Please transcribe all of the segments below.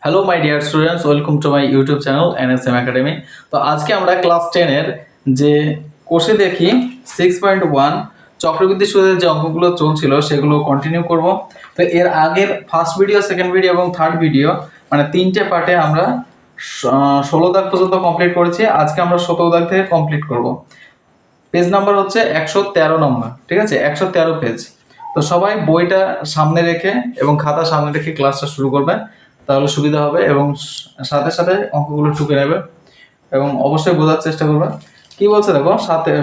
Hello my dear students, welcome to my YouTube channel NSM academy. তো আজকে আমরা class 10 এর যে কোষে দেখি 6.1 চক্রবৃদ্ধি সুদের যে অঙ্কগুলো চলছিল সেগুলো কন্টিনিউ করব। তো এর আগের ফার্স্ট ভিডিও, সেকেন্ড ভিডিও এবং থার্ড ভিডিও মানে তিনটে পার্টে আমরা 16 দাগ পর্যন্ত কমপ্লিট করেছি। আজকে আমরা 17 দাগ থেকে কমপ্লিট করব। পেজ নাম্বার হচ্ছে 113 নম্বর, ঠিক আছে, 113 পেজ। তো সবাই বইটা সামনে রেখে এবং খাতা সামনে রেখে ক্লাসটা শুরু করবে, তাহলে সুবিধা হবে এবং সাথে সাথে অঙ্কগুলো টুকে নেবে এবং অবশ্যই বোঝার চেষ্টা করবে। কি বলছে দেখো,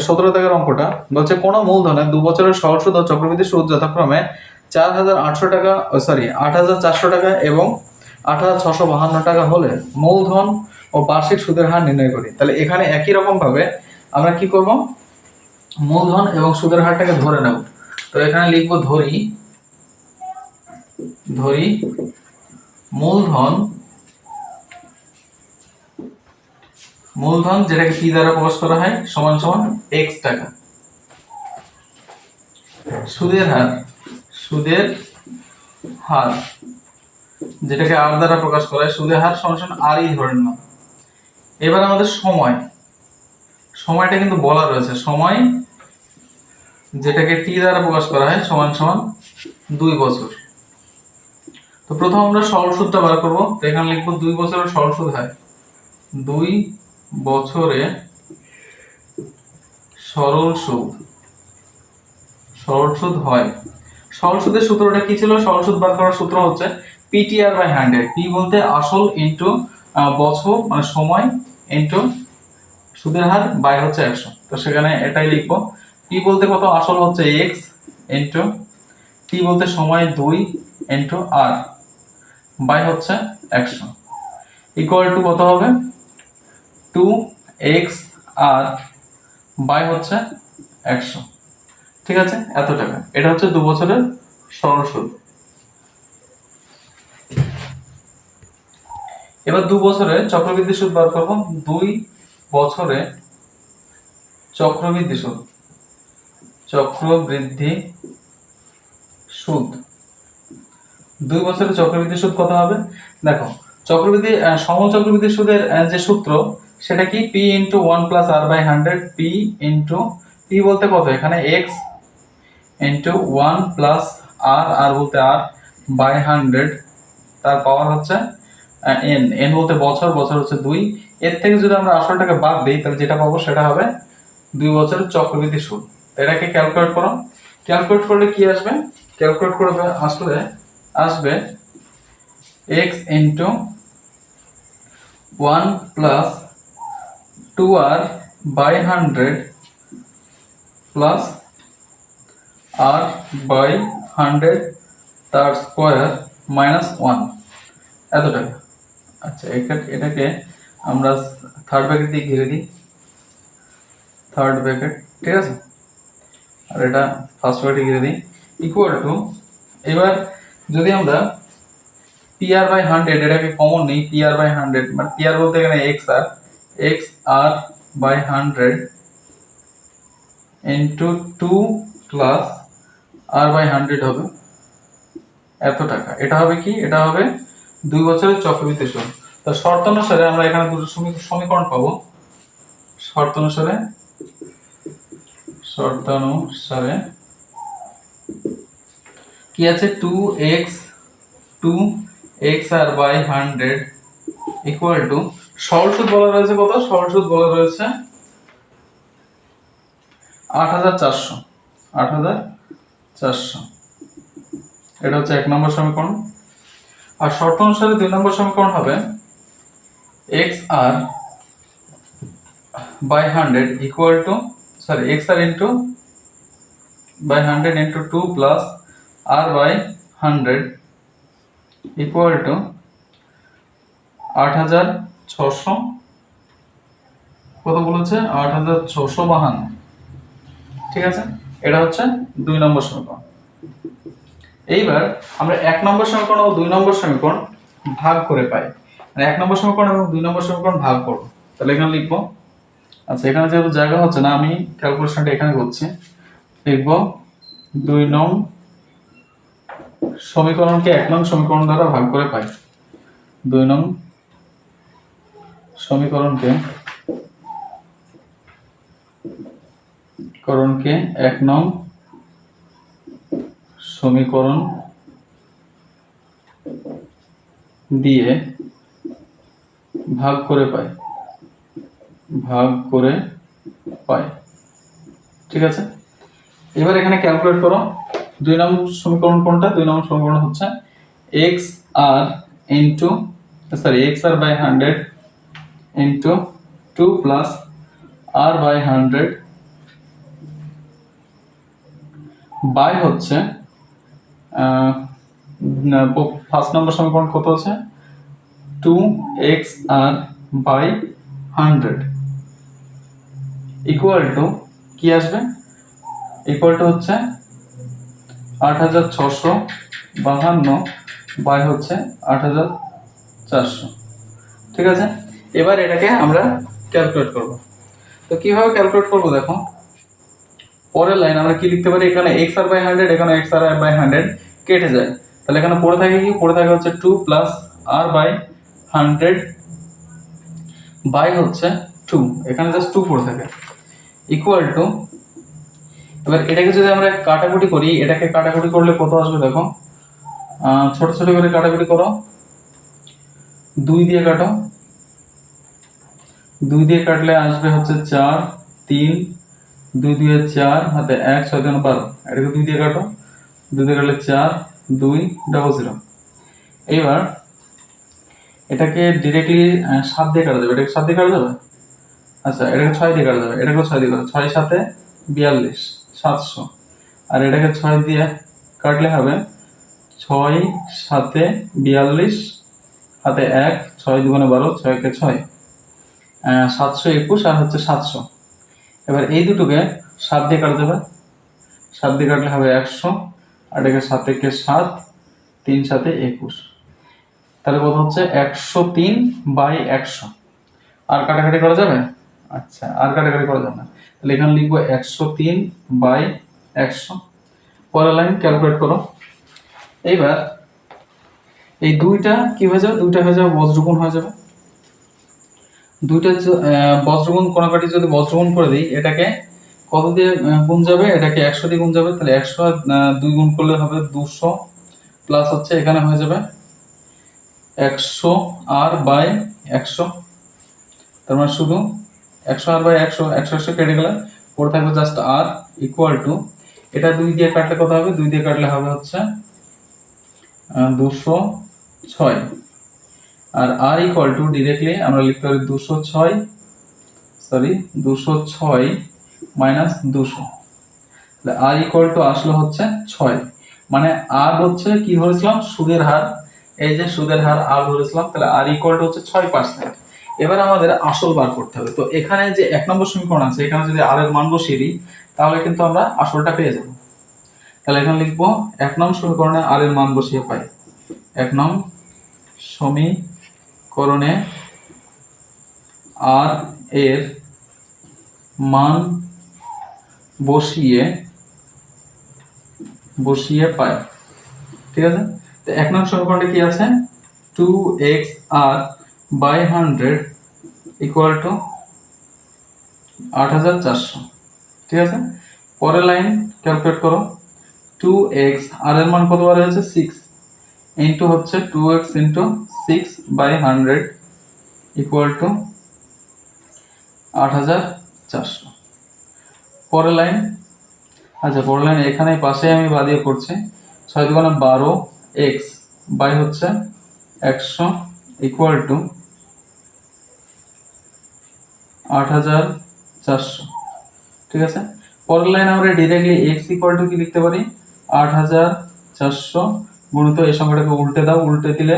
17 দাগের অঙ্কটা বলছে কোনো মূলধনে 2 বছরের সরল সুদ ও চক্রবৃদ্ধি সুদ যথাক্রমে 4,800 টাকা, 8,400 টাকা এবং 8,652 টাকা হলে মূলধন ও বার্ষিক সুদের হার নির্ণয় করি। তাহলে এখানে একই রকম ভাবে আমরা কি করব, মূলধন এবং সুদের হারটাকে ধরে নেব। তো এখানে লিখবো ধরি মূলধন যেটাকে পি দ্বারা প্রকাশ করা হয় সমান সমান এক্স টাকা। সুদের হার যেটাকে আর দ্বারা প্রকাশ করা হয়, সুদের হার সমান সমান আর ই ধরে নিলাম। এবার আমাদের সময়টা কিন্তু বলা রয়েছে, সময় যেটাকে টি দ্বারা প্রকাশ করা হয় সমান সমান 2 বছর। তো প্রথম আমরা সরল সুদটা বার করব। তো এখানে লিখবো 2 বছরের সরল সুদ হয়, 2 বছরে সরল সুদ হয়। সরল সুদের সূত্রটা কি ছিল? সরল সুদ বার করার সূত্র হচ্ছে পিটিআর বাই 100। পি বলতে আসল ইনটু বছর মানে সময় ইনটু সুদের হার বাই হচ্ছে 100। তো সেখানে এটাই লিখবো। পি বলতে কত? আসল হচ্ছে এক্স ইনটু টি বলতে সময় 2 ইনটু আর বাই হচ্ছে 100 ইকুয়াল টু কত হবে? 2x আর বাই হচ্ছে 100। ঠিক আছে, এত টাকা। এটা হচ্ছে 2 বছরের সরল সুদ। এবার 2 বছরে চক্রবৃদ্ধি সুদ বার করব। 2 বছরে চক্রবৃদ্ধি সুদ 2 বছরে চক্রবৃদ্ধি সুদ কত হবে? দেখো, সমল চক্রবৃদ্ধি সুদের যে সূত্র সেটা কি? p into 1 plus r by 100। p বলতে কত? এখানে x ইনটু 1 প্লাস r বলতে r বাই 100, তার পাওয়ার হচ্ছে n বলতে বছর হচ্ছে 2। এর থেকে যদি আমরা আসলটাকে বাদ দিই তাহলে যেটা পাবো সেটা হবে 2 বছরের চক্রবৃদ্ধি সুদ। এটাকে ক্যালকুলেট করো। ক্যালকুলেট করলে কি আসবে? ক্যালকুলেট করবে আসবে x into 1 plus 2r by 100 plus r by 100 তার স্কোয়ার মাইনাস 1, এত টাকা। আচ্ছা, এটাকে আমরা থার্ড ব্র্যাকেট দিয়ে ঘিরে দিই, থার্ড ব্র্যাকেট, ঠিক আছে, আর এটা ফার্স্ট ব্র্যাকেটে ঘিরে দিই ইকুয়াল টু। এবার যদি আমরা pr বাই 100 এটাকে কমন নিই, pr বাই 100 মানে pr বলতে এখানে x r by 100 into 2 plus r by 100 হবে এত টাকা। এটা হবে কি? এটা হবে 2 বছরের চক্রবৃদ্ধি সুদ। তো শর্ত অনুসারে আমরা এখানে দুটো সমীকরণ পাবো। শর্ত অনুসারে কি আছে? 2x r by 100 equal two সরল সুদ বলা রয়েছে কত? সরল সুদ বলা রয়েছে 8,400। এটা হচ্ছে 1 নম্বর সমীকরণ। আর শর্ত অনুসারে 2 নম্বর সমীকরণ হবে xr by 100 equal to xr into by 100 into 2 plus r by 100 equal to 8,600। কত বলেছে? 8,652। ঠিক আছে, এটা হচ্ছে 2 নম্বর সমীকরণ। এইবার আমরা 1 নম্বর সমীকরণ ও 2 নম্বর সমীকরণ ভাগ করে পাই, মানে 1 নম্বর সমীকরণ এবং 2 নম্বর সমীকরণ ভাগ করব। তাহলে এখানে লিখবো, আচ্ছা এখানে যেহেতু জায়গা হচ্ছে না আমি ক্যালকুলেশনটা এখানে করছি, লিখবো 2 নং সমীকরণকে 1 নং সমীকরণ দ্বারা ভাগ করে পাই। 2 নং সমীকরণকে 1 নং সমীকরণ দিয়ে ভাগ করে পাই, ঠিক আছে। এবার এখানে ক্যালকুলেট করো 2 নং সমীকরণ কোনটা। 2 নং সমীকরণ হচ্ছে xr by 100 into 2 plus r by 100 by হচ্ছে ফার্স্ট নম্বর সমীকরণ কত আছে 2xr by 100 ইকুয়াল টু কি আসবে, ইকুয়াল টু হচ্ছে 8652 বাই হচ্ছে 8400, ঠিক আছে। এবার এটাকে আমরা ক্যালকুলেট করব। তো কিভাবে ক্যালকুলেট করব দেখো, পরের লাইন আমরা কি লিখতে পারি, এখানে xr by 100, এখানে xr by 100 কেটে যায়, তাহলে এখানে পড়ে থাকে কি, পড়ে থাকে হচ্ছে 2 plus r by 100 বাই হচ্ছে 2, এখানে জাস্ট 2 পড়ে থাকে, ইকুয়াল টু, এবার এটাকে যদি আমরা কাটাকুটি করি, এটাকে কাটাকুটি করলে কত আসবে দেখো, ছোট ছোট করে কাটাকুটি করো, 2 দিয়ে কাটো, 2 দিয়ে কাটলে আসবে হচ্ছে 4, 3, 2 দিয়ে 4, হাতে 1, 6 দিয়ে 12, এটাকে 2 দিয়ে কাটো, 2 দিয়ে কাটলে 4, 2, 00। এবার এটাকে ডিরেক্টলি 7 দিয়ে কাটা যাবে, এটাকে 7 দিয়ে কাটা যাবে, আচ্ছা এটাকে 6 দিয়ে কাটা যাবে, এটাকেও 6 দিয়ে কাটা, 6 7 42, 700, আর এটাকে 6 দিয়ে কাটলে হবে 6 7 42, হাতে 1, 6 2 12, 6 1 6, 721 আর হচ্ছে 700। এবার এই দুটোকে 7 দিয়ে কাটা যাবে, 7 দিয়ে কাটলে হবে 100, আর এটাকে 7 1 7, 3 7 21, তাহলে কত হচ্ছে 103 বাই 100। আর কাটাকাটি করা যাবে, আচ্ছা আর কাটাকাটি করা যাবে না, তাহলে এখানে লিখবো 103 বাই 100। পরের লাইন ক্যালকুলেট করো। এইবার এই দুইটা কি হয়ে যাবে, দুইটা হয়ে যাবে বজ্রগুণ হয়ে যাবে, দুইটা বজ্রগুণ কোনাকাটি যদি বজ্রগুণ করে দিই, এটাকে কত দিয়ে গুণ যাবে, এটাকে 100 দিয়ে গুণ যাবে, তাহলে 100 আর 2 গুণ করলে হবে 200, প্লাস হচ্ছে এখানে হয়ে যাবে 100 r বাই 100, তার মানে শুধু 100 r বাই 100, 100 কেটে গেলে পড়ে থাকবে জাস্ট r, ইকুয়াল টু, এটা 2 দিয়ে কাটলে কত হবে, 2 দিয়ে কাটলে হবে হচ্ছে 206, আর r ইকুয়াল টু ডিরেক্টলি আমরা লিখতে পারি 206 মাইনাস 200, তাহলে r ইকুয়াল টু আসলো হচ্ছে 6, মানে r হচ্ছে কি ধরেছিলাম, সুদের হার, এই যে সুদের হার r ধরেছিলাম, তাহলে r ইকুয়াল টু হচ্ছে 6%। এবার আমাদের আসল বার করতে হবে। তো এখানে যে 1 নম্বর সমীকরণ আছে, এখানে যদি r এর মান বসিয়ে দিই, তাহলে কিন্তু আমরা আসলটা পেয়ে যাব। তাহলে এখানে লিখবো 1 নং সমীকরণে r এর মান বসিয়ে পাই, 1 নং সমীকরণে r এর মান বসিয়ে পাই, ঠিক আছে। তো 1 নং সমীকরণে কি আছে, 2xr বাই 100 ইকুয়াল টু 8400, ঠিক আছে। পরের লাইন ক্যালকুলেট করো, 2x r এর মান কত বার হয়েছে 6, ইনটু হচ্ছে 2x into 6 by 100 equal two 8400। পরের লাইন, আচ্ছা পরের লাইন এখানে পাশে আমি বাদিয়ে করছি, 6 2 12 x বাই হচ্ছে 100 ইকুয়াল টু 8400, ঠিক আছে। পরের লাইন আমরা ডিরেক্টলি x ইকুয়াল টু কি লিখতে পারি, 8400 গুণিত এই সংখ্যাটাকে উল্টে দাও, উল্টে দিলে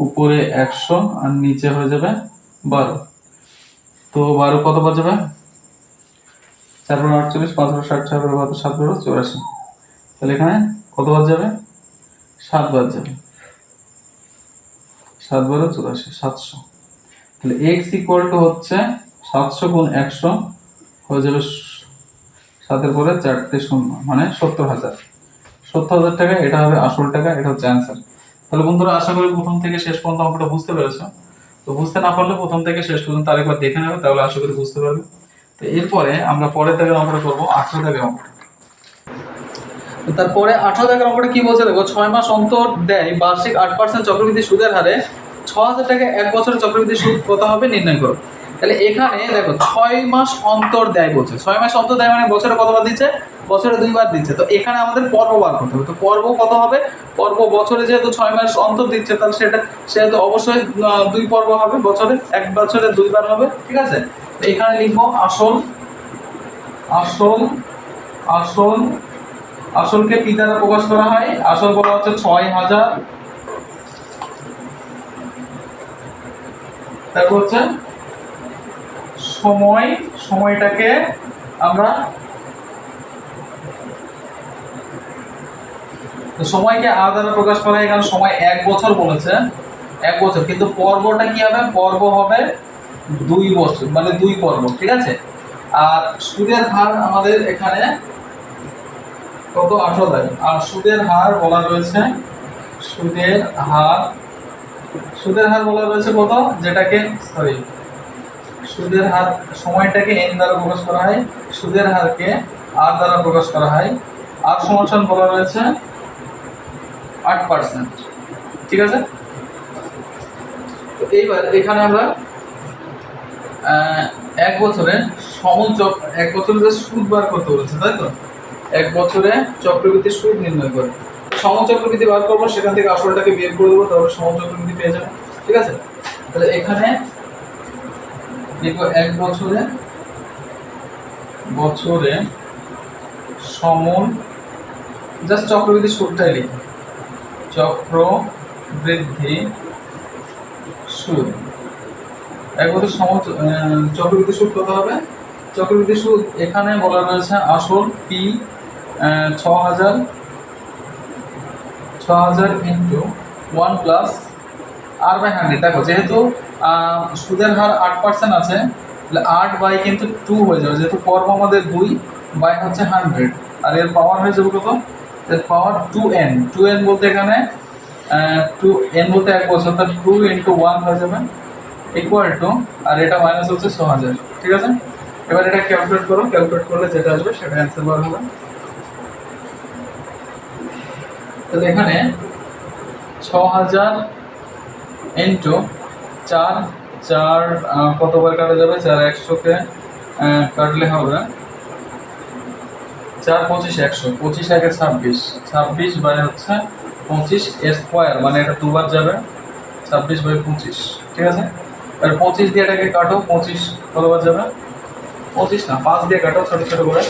উপরে 100 আর নিচে হয়ে যাবে 12, তো 12 কত বাজবে, 4 × 48, 5 × 60, 4 × 72, 7 × 84, তাহলে এখানে কত বাজ যাবে, 7 বাজ যাবে, 7 × 84, 700। তাহলে x ইকুয়াল টু হচ্ছে 700 গুণ 100 হয়ে যাবে 7 এর পরে 4টে শূন্য, মানে 70000 টাকা, এটা হবে আসল টাকা, এটা হচ্ছে অ্যান্সার। তাহলে বন্ধুরা আশা করি প্রথম থেকে শেষ পর্যন্ত অঙ্কটা বুঝতে পেরেছো। তো বুঝতে না পারলে প্রথম থেকে শেষ পর্যন্ত আরেকবার দেখে নেবে, তাহলে আশা করি বুঝতে পারবে। তো এরপরে আমরা পরের দাগের অঙ্কটা করবো, 18 দাগের অঙ্ক। তারপরে 18 দাগের অঙ্কটা কি বলছে দেখো, 6 মাস অন্তর দেয় বার্ষিক 8% চক্রবৃদ্ধি সুদের হারে 6000 টাকা এক বছরের চক্রবৃদ্ধি সুদ কত হবে নির্ণয় করো। তাহলে এখানে দেখো 6 মাস অন্তর দেয় বলছে, 6 মাস অন্তর দেয় মানে বছরে কতবার দিচ্ছে, বছরে 2বার দিচ্ছে। তো এখানে আমাদের পর্ব বার করতে হবে। তো পর্ব কত হবে, পর্ব বছরে যেহেতু 6 মাস অন্তর দিচ্ছে, তাহলে সেহেতু অবশ্যই 2 পর্ব হবে, বছরে এক বছরে 2বার হবে, ঠিক আছে। তো এখানে লিখবো আসল, আসল, আসল, আসলকে পি দ্বারা প্রকাশ করা হয়। আসল বলা হচ্ছে 6000, তারপর হচ্ছে সময়, সময়টাকে আমরা সময়কে আর দ্বারা প্রকাশ করা হয়, কারণ সময় 1 বছর বলেছে, 1 বছর, কিন্তু পর্বটা কি হবে, পর্ব হবে 2 বছর, মানে 2 পর্ব, ঠিক আছে। আর সুদের হার আমাদের এখানে কত, 18 দাগ। আর সুদের হার বলা রয়েছে, সুদের হার, সুদের হার বলা রয়েছে কত, যেটাকে সরি সুদের হার, সময়টাকে এন দ্বারা প্রকাশ করা হয়, সুদের হারকে আর দ্বারা প্রকাশ করা হয়। আর সমান বলা রয়েছে 8%, ঠিক আছে। তো এইবার এখানে আমরা 1 বছরে এক বছরে যে সুদ বার করতে বলেছে, তাই তো, 1 বছরে চক্রবৃদ্ধি সুদ নির্ণয় করে সম চক্রবৃদ্ধি বার করবো, সেখান থেকে আসলটাকে বের করে দেবো, তাহলে সম চক্রবৃদ্ধি পেয়ে যাবো, ঠিক আছে। তাহলে এখানে দেখো 1 বছরে, বছরে সমন, জাস্ট চক্রবৃদ্ধি সুদটাই লিখি, চক্রবৃদ্ধি সুদ। 1 বছর চক্রবৃদ্ধি সুদ কত হবে, চক্রবৃদ্ধি সুদ এখানে বলা রয়েছে আসল P 6000 into 1 plus r by 100। দেখো যেহেতু সুদের হার 8% আছে, তাহলে 8 বাই কিন্তু 2 হয়ে যাবে, যেহেতু পর্ব আমাদের 2 বাই হচ্ছে 100, আর এর পাওয়ার হয়ে যাবে কত, এর পাওয়ার 2n। 2n বলতে এখানে 2n বলতে 1 বছর, তার 2 ইন্টু 1 হয়ে যাবে ইকুয়াল টু, আর এটা মাইনাস হচ্ছে 6000, ঠিক আছে। এবার এটা ক্যালকুলেট করো, ক্যালকুলেট করলে যেটা আসবে সেটা অ্যান্সার বার হবে। তাহলে এখানে 6000 ইন্টু 4, 4 কতবার কাটা যাবে, 4 100-কে কাটলে হবে 4 25 100, 25 1 26, 26 বাই হচ্ছে 25 এর স্কোয়ার, মানে এটা 2বার যাবে, 26 বাই 25, ঠিক আছে। আর 25 দিয়ে এটাকে কাটো, 25 কতবার যাবে, 25 না 5 দিয়ে কাটো ছোটো ছোটো করে,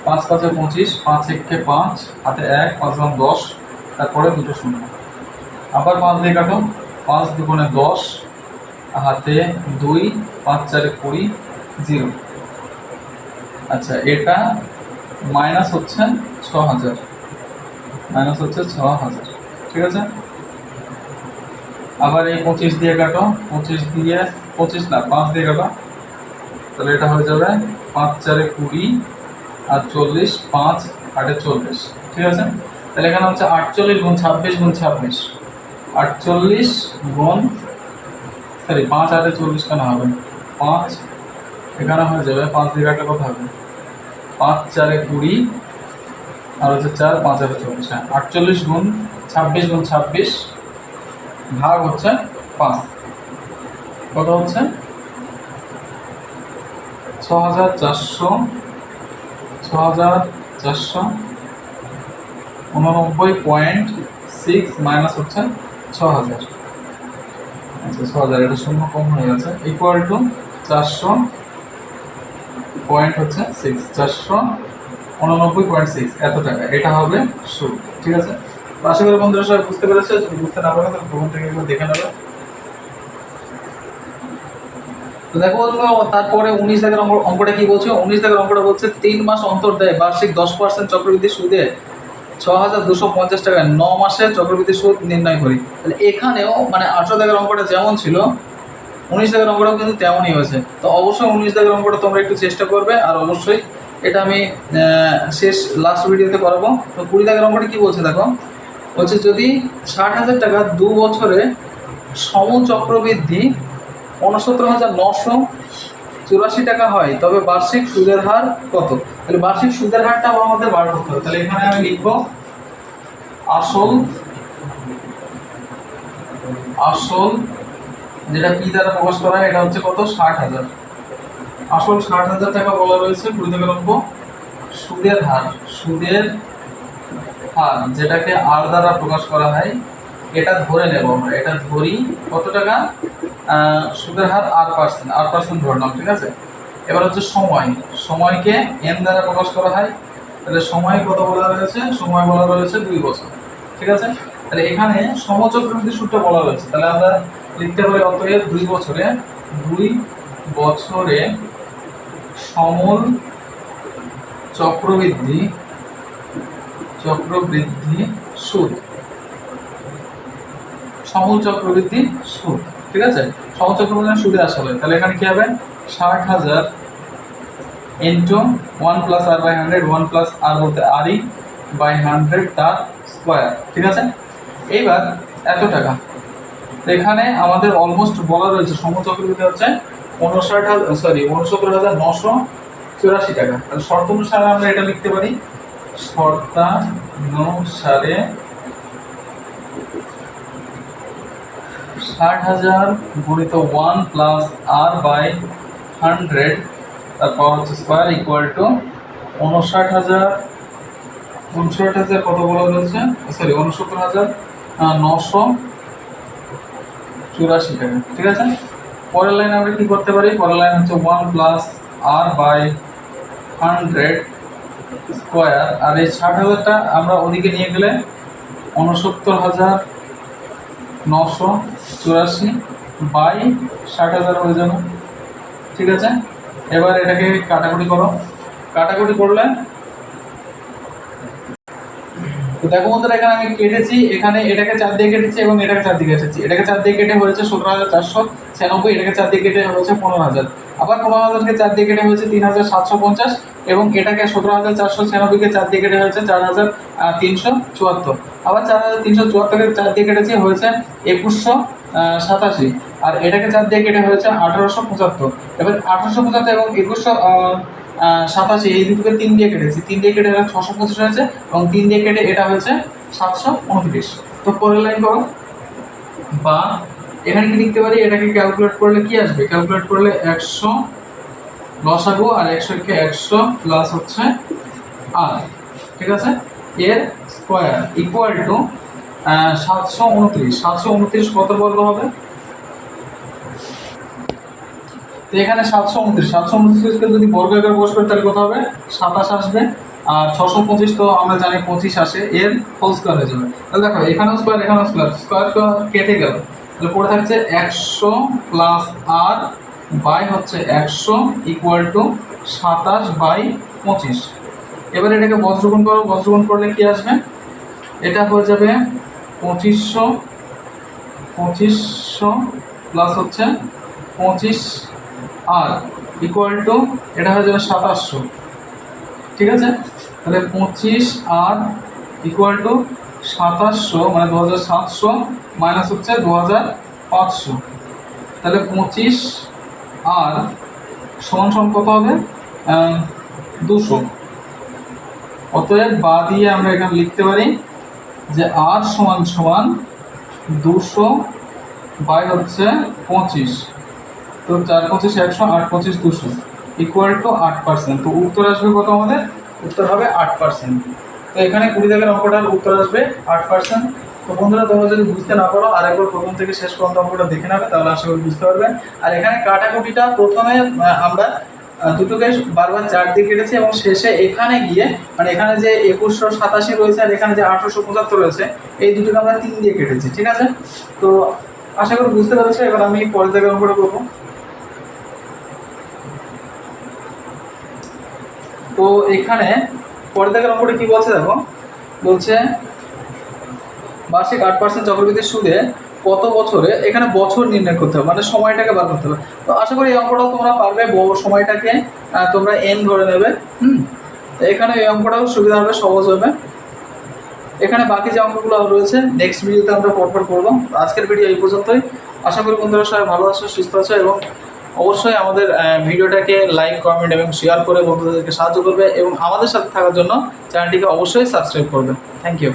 5 5 25, 5 1 5, হাতে 1, 5 1 10, তারপরে দুটো শূন্য, আবার 5 দিয়ে কাটো, 5 2 10, হাতে 2, 5 4 20, 0। আচ্ছা, এটা মাইনাস হচ্ছে 6000, মাইনাস হচ্ছে 6000, ঠিক আছে। আবার এই 25 দিয়ে কাটো, 25 দিয়ে 25 না 5 দিয়ে কাটো, তাহলে এটা হয়ে যাবে 5 4 20 আর 40, 5 8 40, ঠিক আছে। তাহলে এখানে হচ্ছে 48 গুণ 26 গুণ 26, 48 গুণ সরি 5 8 40 কেন হবে, 5 এখানে হয়ে যাবে, 5 দিয়ে কাটলে কত হবে, 5 4 20 আর হচ্ছে 4 5 8 40, 48 গুণ 26 গুণ 26 ভাগ হচ্ছে 5, কত হচ্ছে 6499.6 মাইনাস হচ্ছে 6000, আচ্ছা 6000, এটা শূন্য কম হয়ে গেছে, ইকুয়াল টু 400.6, 499.6 এত টাকা, এটা হবে সুদ, ঠিক আছে। আশা করি বন্ধুরা সবাই বুঝতে পেরেছে, যদি বুঝতে না পারে তাহলে প্রথম থেকে একবার দেখে নেবে। তো দেখো তারপরে 19 দাগের অঙ্কটা কি বলছে, 19 দাগের অঙ্কটা বলছে 3 মাস অন্তর দেয় বার্ষিক 10% চক্রবৃদ্ধি সুদে 6250 টাকায় 9 মাসে চক্রবৃদ্ধি সুদ নির্ণয় করি। তাহলে এখানেও মানে 18 দাগের অঙ্কটা যেমন ছিল, 19 দাগের অঙ্কটাও কিন্তু তেমনই হয়েছে। তো অবশ্যই 19 দাগের অঙ্কটা তোমরা একটু চেষ্টা করবে, আর অবশ্যই এটা আমি লাস্ট ভিডিওতে করাবো। তো 20 দাগের অঙ্কটা কি বলছে দেখো, বলছে যদি 60,000 টাকা 2 বছরে সমচক্রবৃদ্ধি 69,984 টাকা হয় তবে বার্ষিক সুদের হার কত? তাহলে বার্ষিক সুদের হারটা আমাদের বার করতে হবে। তাহলে এখানে আমি লিখব আসল যেটা কি দ্বারা প্রকাশ করা হয়, এটা হচ্ছে কত? 60,000। আসল 60,000 টাকা বলা রয়েছে। প্রতিদিন অঙ্ক সুদের হার যেটাকে আর দ্বারা প্রকাশ করা হয়, এটা ধরে নেব আমরা, এটা ধরি কত টাকা? সুদের হার আর% ধরলাম, ঠিক আছে। এবার হচ্ছে সময়কে এন দ্বারা প্রকাশ করা হয়, তাহলে সময় কত বলা রয়েছে? সময় বলা রয়েছে 2 বছর, ঠিক আছে। তাহলে এখানে সমচক্রবৃদ্ধি সূত্র বলা রয়েছে, তাহলে আমরা লিখতে পারি অতএব 2 বছরে সমল চক্রবৃদ্ধি সুদ, সমল চক্রবৃদ্ধি সুদ, ঠিক আছে। সমল চক্রবৃদ্ধি সুদে আসলে তাহলে এখানে কি হবে? 60,000 into 1 plus r by 100, 1 plus r বলতে আরই বাই 100 তার স্কোয়ার, ঠিক আছে। এইবার এত টাকা এখানে আমাদের অলমোস্ট বলা রয়েছে সমল চক্রবৃদ্ধি হচ্ছে 69,984 টাকা। তাহলে শর্ত অনুসারে আমরা এটা লিখতে পারি, শর্তানুসারে 60,000 গুণিত 1 প্লাস আর বাই 100 তারপর হচ্ছে স্কোয়ার ইকুয়াল টু 59,000 কত বলা রয়েছে? 69,984 টাকা, ঠিক আছে। পরের লাইন আমরা কি করতে পারি? পরের লাইন হচ্ছে 1 প্লাস আর বাই 100 স্কোয়ার, আর এই 60,000টা আমরা ওদিকে নিয়ে গেলে 69,984 বাই 60,000 হয়ে যাবে, ঠিক আছে। এবার এটাকে কাটাকুটি করলে তো দেখো বন্ধুরা, এখানে আমি কেটেছি, এখানে এটাকে 4 দিয়ে কেটেছি এবং এটাকে 4 দিয়ে কেটেছি। এটাকে 4 দিয়ে কেটে হয়েছে 17,496, এটাকে 4 দিয়ে কেটে হয়েছে 15,000, আবার 15,000কে 4 দিয়ে কেটে হয়েছে 3,750 এবং এটাকে 17,496কে 4 দিয়ে কেটে হয়েছে 4,374, আবার 4,374কে 4 দিয়ে কেটেছি হয়েছে 2,187, আর এটাকে 4 দিয়ে কেটে হয়েছে 1,875। এবার 1,875 এবং 2,187 এই দুটোকে 3 দিয়ে কেটেছি, 3 দিয়ে কেটে এটা 625 হয়েছে এবং 3 দিয়ে কেটে এটা হয়েছে 729। তো পরের লাইন করো, বা এখানে কি লিখতে পারি? এটাকে ক্যালকুলেট করলে কি আসবে? ক্যালকুলেট করলে 100 লসাগু আর 100কে 100 প্লাস হচ্ছে আর, ঠিক আছে, এর স্কোয়ার ইকুয়াল টু 729। 729 কত বর্গ হবে? তো এখানে 729কে যদি বর্গ আকারে প্রকাশ করি তাহলে কত হবে? 27 আসবে, আর 625 তো আমরা জানি 25 আসে, এর হোল স্কোয়ার হয়ে যাবে। তাহলে দেখো এখানেও স্কোয়ার কেটে গেল, তাহলে পড়ে থাকছে 100 প্লাস আর বাই হচ্ছে 100 ইকুয়াল টু 27 বাই 25। এবার এটাকে বজ্রগুণ করো, বজ্রগুণ করলে কি আসবে? এটা হয়ে যাবে 2500 প্লাস হচ্ছে 25 আর ইকুয়াল টু এটা হয়ে যাবে 2700, ঠিক আছে। তাহলে 25 আর ইকুয়াল টু 2700 মানে 2700 মাইনাস হচ্ছে 2500, তাহলে 25 আর সমান কত হবে? 200। অতএব বা দিয়ে আমরা এখানে লিখতে পারি যে আর সমান 200 বাই হচ্ছে 25, তো 4 25 100, 8 25 200 ইকুয়াল টু 8%। তো উত্তর আসবে কত? আমাদের উত্তর হবে 8%। তো এখানে 20 দাগের অঙ্কটার উত্তর আসবে 8%। তো বন্ধুরা, তোমরা যদি বুঝতে না পারো আরেকবার প্রথম থেকে শেষ পর্যন্ত অঙ্কটা দেখে নেবে, তাহলে আশা করি বুঝতে পারবে। আর এখানে কাটাকুটিটা প্রথমে আমরা দুটোকে বারবার 4 দিয়ে কেটেছি এবং শেষে এখানে গিয়ে মানে এখানে যে 2187 রয়েছে আর এখানে যে 1875 রয়েছে, এই দুটোকে আমরা 3 দিয়ে কেটেছি, ঠিক আছে। তো আশা করি বুঝতে পেরেছো। এবার আমি পরের জায়গায় অঙ্কটা করবো। তো এখানে পরের জায়গার অঙ্কটা কি বলছে দেখো, বলছে বার্ষিক 8% চক্রবৃদ্ধি সুদে কত বছরে, এখানে বছর নির্ণয় করতে হবে, মানে সময়টাকে বার করতে হবে। তো আশা করি এই অঙ্কটাও তোমরা পারবে, সময়টাকে তোমরা এন ধরে নেবে। তো এখানে এই অঙ্কটাও সুবিধা হবে, সহজ হবে। এখানে বাকি যে অঙ্কগুলো রয়েছে নেক্সট ভিডিওতে আমরা পরপর করবো। আজকের ভিডিও এই পর্যন্তই। আশা করি বন্ধুরা সবাই ভালো আছো, সুস্থ আছো, এবং অবশ্যই আমাদের ভিডিওটাকে লাইক, কমেন্ট এবং শেয়ার করে বন্ধুদেরকে সাহায্য করবে, এবং আমাদের সাথে থাকার জন্য চ্যানেলটিকে অবশ্যই সাবস্ক্রাইব করবে। Thank you.